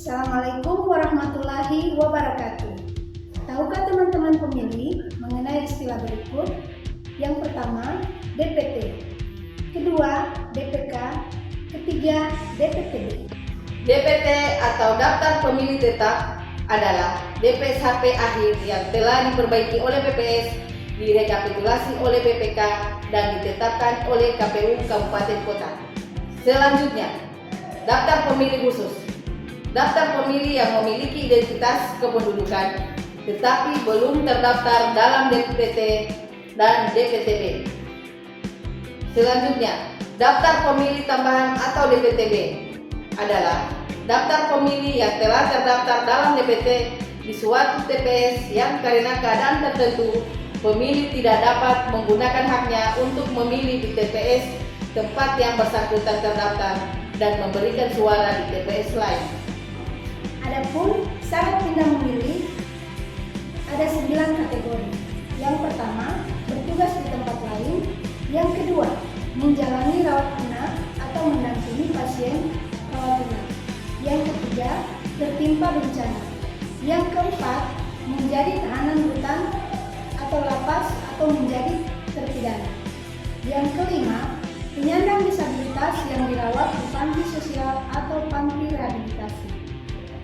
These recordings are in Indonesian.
Assalamualaikum warahmatullahi wabarakatuh. Tahukah teman-teman pemilih mengenai istilah berikut? Yang pertama, DPT. Kedua, DPK. Ketiga, DPTB. DPT atau Daftar Pemilih Tetap adalah DPSHP akhir yang telah diperbaiki oleh PPS, direkapitulasi oleh PPK, dan ditetapkan oleh KPU Kabupaten Kota. Selanjutnya, Daftar Pemilih Khusus. Daftar pemilih yang memiliki identitas kependudukan tetapi belum terdaftar dalam DPT dan DPTB. Selanjutnya, Daftar Pemilih Tambahan atau DPTB adalah daftar pemilih yang telah terdaftar dalam DPT di suatu TPS yang karena keadaan tertentu pemilih tidak dapat menggunakan haknya untuk memilih di TPS tempat yang bersangkutan terdaftar dan memberikan suara di TPS lain. Adapun syarat pindah memilih ada 9 kategori. Yang pertama, bertugas di tempat lain. Yang kedua, menjalani rawat inap atau mendampingi pasien rawat inap. Yang ketiga, tertimpa bencana. Yang keempat, menjadi tahanan rutan atau lapas atau menjadi terpidana. Yang kelima, penyandang disabilitas yang dirawat di panti sosial atau panti rehabilitasi.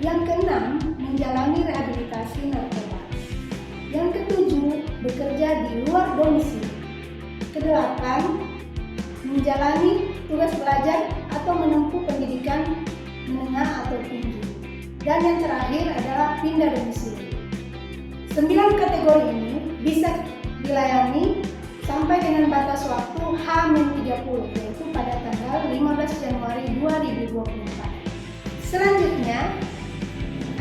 Yang keenam, menjalani rehabilitasi narkoba. Yang ketujuh, bekerja di luar domisili. Kedelapan, menjalani tugas belajar atau menempuh pendidikan menengah atau tinggi. Dan yang terakhir adalah pindah domisili. 9 kategori ini bisa dilayani sampai dengan batas waktu H-30, yaitu pada tanggal 15 Januari 2024. Selanjutnya,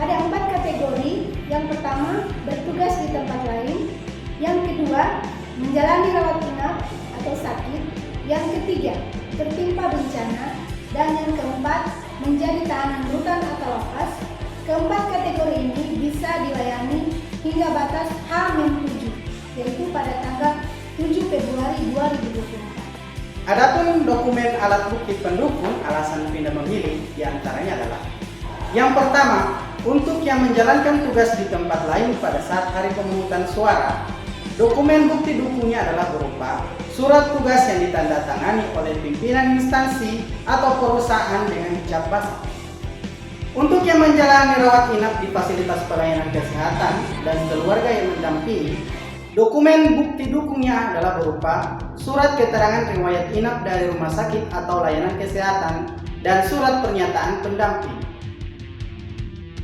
ada 4 kategori. Yang pertama, bertugas di tempat lain. Yang kedua, menjalani rawat inap atau sakit. Yang ketiga, tertimpa bencana. Dan yang keempat, menjadi tahanan rutan atau lapas. Keempat kategori ini bisa dilayani hingga batas H-7, yaitu pada tanggal 7 Februari 2024. Adapun dokumen alat bukti pendukung alasan pindah memilih diantaranya adalah: yang pertama, untuk yang menjalankan tugas di tempat lain pada saat hari pemungutan suara, dokumen bukti dukungnya adalah berupa surat tugas yang ditandatangani oleh pimpinan instansi atau perusahaan dengan cap basah. Untuk yang menjalani rawat inap di fasilitas pelayanan kesehatan dan keluarga yang mendampingi, dokumen bukti dukungnya adalah berupa surat keterangan riwayat inap dari rumah sakit atau layanan kesehatan dan surat pernyataan pendamping.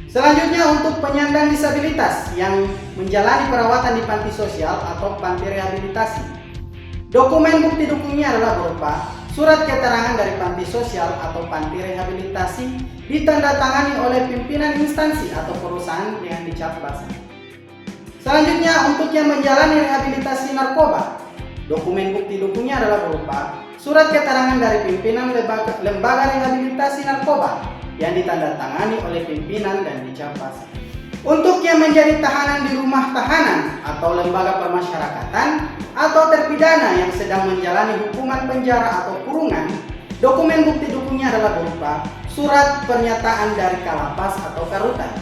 Selanjutnya, untuk penyandang disabilitas yang menjalani perawatan di panti sosial atau panti rehabilitasi, dokumen bukti dukungnya adalah berupa surat keterangan dari panti sosial atau panti rehabilitasi ditandatangani oleh pimpinan instansi atau perusahaan dengan dicap basah. Selanjutnya, untuk yang menjalani rehabilitasi narkoba, dokumen bukti dukungnya adalah berupa surat keterangan dari pimpinan lembaga rehabilitasi narkoba yang ditandatangani oleh pimpinan dan dicap basah. Untuk yang menjadi tahanan di rumah tahanan atau lembaga permasyarakatan atau terpidana yang sedang menjalani hukuman penjara atau kurungan, dokumen bukti dukungnya adalah berupa surat pernyataan dari Kalapas atau Karutan.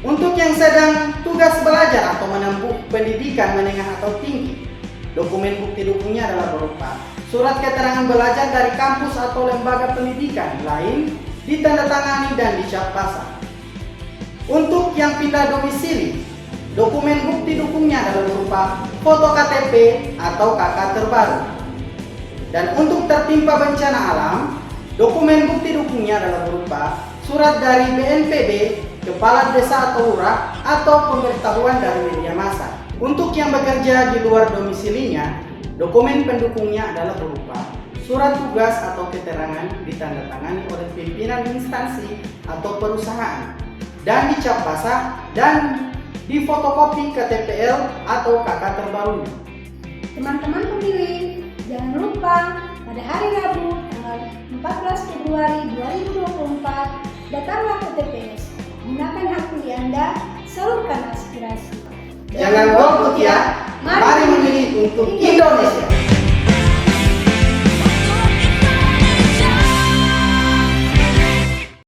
Untuk yang sedang tugas belajar atau menempuh pendidikan menengah atau tinggi, dokumen bukti dukungnya adalah berupa surat keterangan belajar dari kampus atau lembaga pendidikan lain ditandatangani dan dicap basah. Untuk yang pindah domisili, dokumen bukti dukungnya adalah berupa foto KTP atau KK terbaru. Dan untuk tertimpa bencana alam, dokumen bukti dukungnya adalah berupa surat dari BNPB, kepala desa atau lurah, atau pemberitahuan dari media massa. Untuk yang bekerja di luar domisilinya, dokumen pendukungnya adalah berupa surat tugas atau keterangan ditandatangani oleh pimpinan instansi atau perusahaan dan dicap basah dan difotokopi KTPL atau KK terbaru. Teman-teman pemilih, jangan lupa pada hari Rabu tanggal 14 Februari 2024 datanglah ke TPS. Gunakan hak pilih Anda, salurkan aspirasi. Jangan golput ya, mari memilih untuk kita.